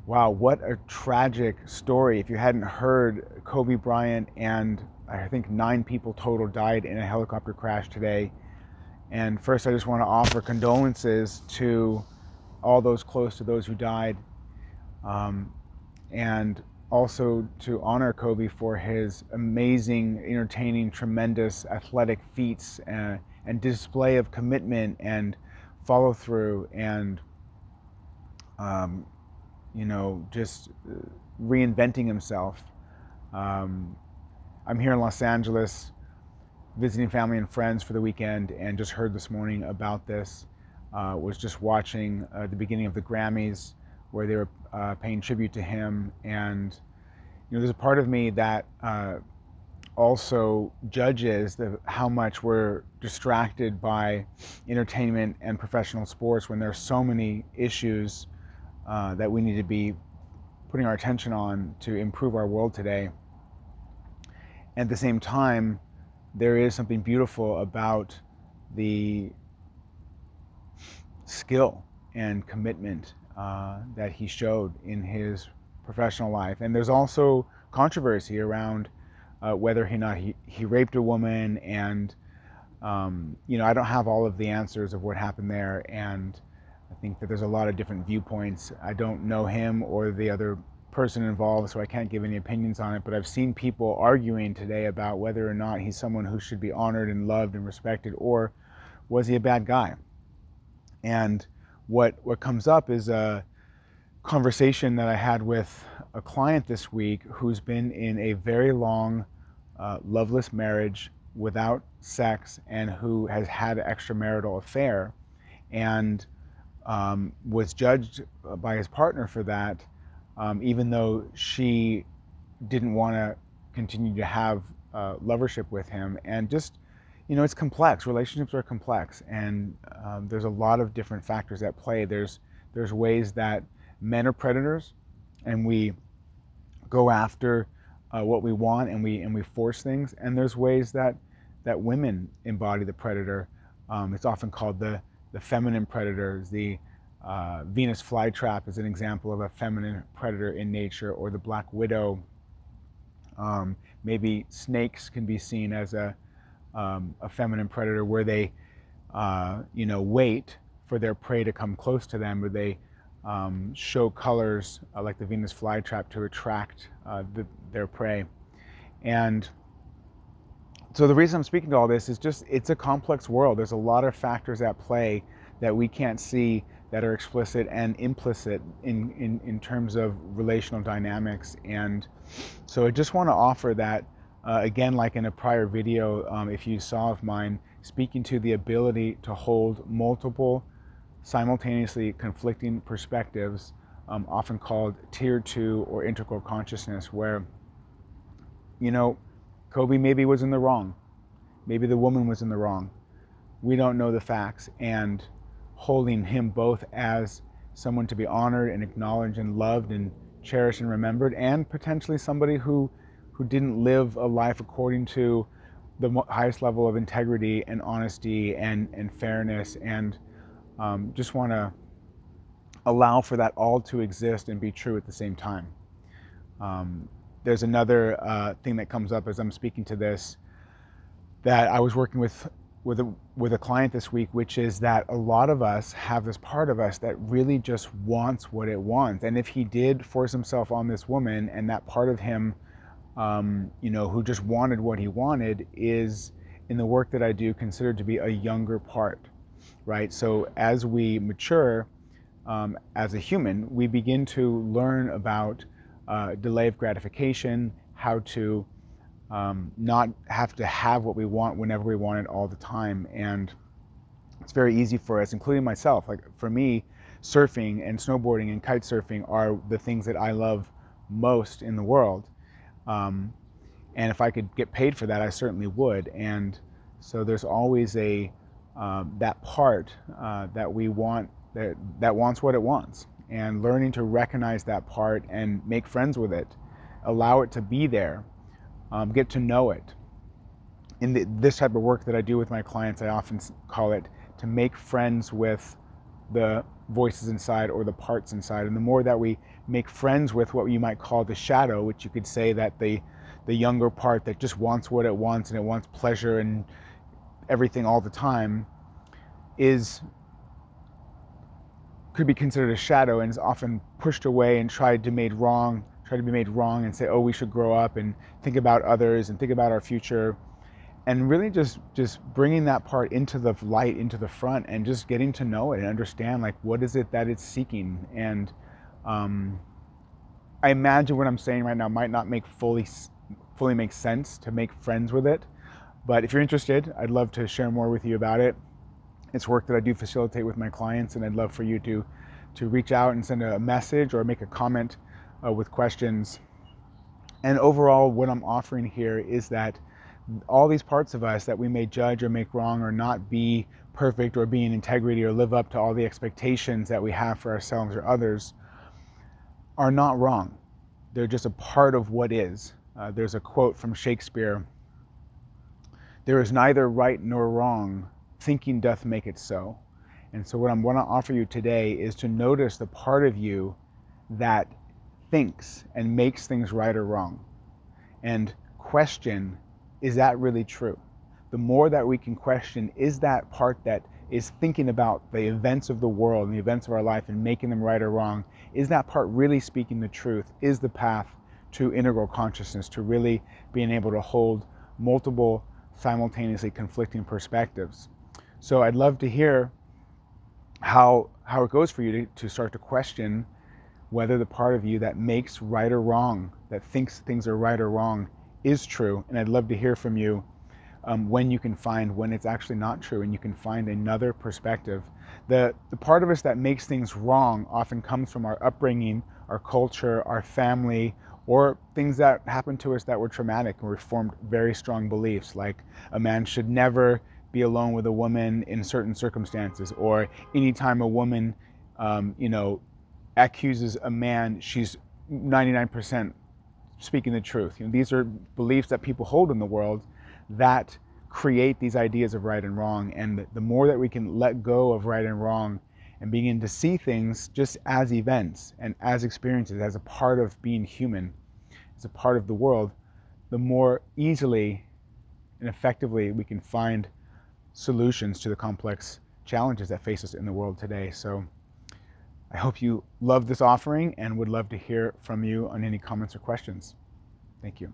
Wow, what a tragic story. If you hadn't heard, Kobe Bryant and I think 9 people total died in a helicopter crash today. And first, I just want to offer condolences to all those close to those who died, um, and also to honor Kobe for his amazing, entertaining, tremendous athletic feats and display of commitment and follow through and um, just reinventing himself. Um, I'm here in Los Angeles visiting family and friends for the weekend and just heard this morning about this. Was just watching the beginning of the Grammys where they were paying tribute to him. And, there's a part of me that also judges how much we're distracted by entertainment and professional sports when there's so many issues that we need to be putting our attention on to improve our world today. At the same time, there is something beautiful about the skill and commitment that he showed in his professional life. And there's also controversy around whether or not he raped a woman. And, I don't have all of the answers of what happened there. And I think that there's a lot of different viewpoints. I don't know him or the other person involved, so I can't give any opinions on it. But I've seen people arguing today about whether or not he's someone who should be honored and loved and respected, or was he a bad guy? And what comes up is a conversation that I had with a client this week who's been in a very long, loveless marriage without sex and who has had an extramarital affair and was judged by his partner for that, even though she didn't want to continue to have lovership with him. And just, it's complex. Relationships are complex, and there's a lot of different factors at play. There's ways that men are predators, and we go after what we want, and we force things. And there's ways that women embody the predator. It's often called the feminine predators. The Venus flytrap is an example of a feminine predator in nature, or the black widow. Maybe snakes can be seen as a feminine predator, where they wait for their prey to come close to them, or they show colors like the Venus flytrap to attract their prey. And so the reason I'm speaking to all this is just, it's a complex world. There's a lot of factors at play that we can't see, that are explicit and implicit in terms of relational dynamics. And so I just want to offer that, again, like in a prior video, if you saw of mine, speaking to the ability to hold multiple simultaneously conflicting perspectives, often called tier 2 or integral consciousness, where, Kobe maybe was in the wrong. Maybe the woman was in the wrong. We don't know the facts. And holding him both as someone to be honored and acknowledged and loved and cherished and remembered, and potentially somebody who didn't live a life according to the highest level of integrity and honesty and fairness, and just want to allow for that all to exist and be true at the same time. There's another thing that comes up as I'm speaking to this, that I was working with a client this week, which is that a lot of us have this part of us that really just wants what it wants. And if he did force himself on this woman, and that part of him, who just wanted what he wanted, is, in the work that I do, considered to be a younger part, right? So as we mature as a human, we begin to learn about delay of gratification, how to not have to have what we want whenever we want it all the time. And it's very easy for us, including myself. Like for me, surfing and snowboarding and kite surfing are the things that I love most in the world. And if I could get paid for that, I certainly would. And so there's always that part that we want, that wants what it wants. And learning to recognize that part and make friends with it, allow it to be there, get to know it. In this type of work that I do with my clients, I often call it to make friends with the voices inside, or the parts inside. And the more that we make friends with what you might call the shadow, which you could say that the younger part that just wants what it wants and it wants pleasure and everything all the time, could be considered a shadow and is often pushed away and tried to be made wrong and say, oh, we should grow up and think about others and think about our future. And really just bringing that part into the light, into the front, and just getting to know it and understand, like, what is it that it's seeking. And I imagine what I'm saying right now might not make fully make sense to make friends with it, but if you're interested, I'd love to share more with you about it. It's work that I do facilitate with my clients, and I'd love for you to reach out and send a message or make a comment with questions. And overall, what I'm offering here is that all these parts of us that we may judge or make wrong or not be perfect or be in integrity or live up to all the expectations that we have for ourselves or others are not wrong. They're just a part of what is. There's a quote from Shakespeare: "There is neither right nor wrong, thinking doth make it so." And so what I'm going to offer you today is to notice the part of you that thinks and makes things right or wrong, and question, is that really true? The more that we can question, is that part that is thinking about the events of the world and the events of our life and making them right or wrong, is that part really speaking the truth? Is the path to integral consciousness, to really being able to hold multiple simultaneously conflicting perspectives? So I'd love to hear how it goes for you to start to question whether the part of you that makes right or wrong, that thinks things are right or wrong, is true. And I'd love to hear from you when you can find when it's actually not true and you can find another perspective. The part of us that makes things wrong often comes from our upbringing, our culture, our family, or things that happened to us that were traumatic, and we formed very strong beliefs, like a man should never be alone with a woman in certain circumstances, or anytime a woman accuses a man, she's 99% speaking the truth. These are beliefs that people hold in the world that create these ideas of right and wrong. And the more that we can let go of right and wrong and begin to see things just as events and as experiences, as a part of being human, as a part of the world, the more easily and effectively we can find solutions to the complex challenges that face us in the world today. So I hope you love this offering and would love to hear from you on any comments or questions. Thank you.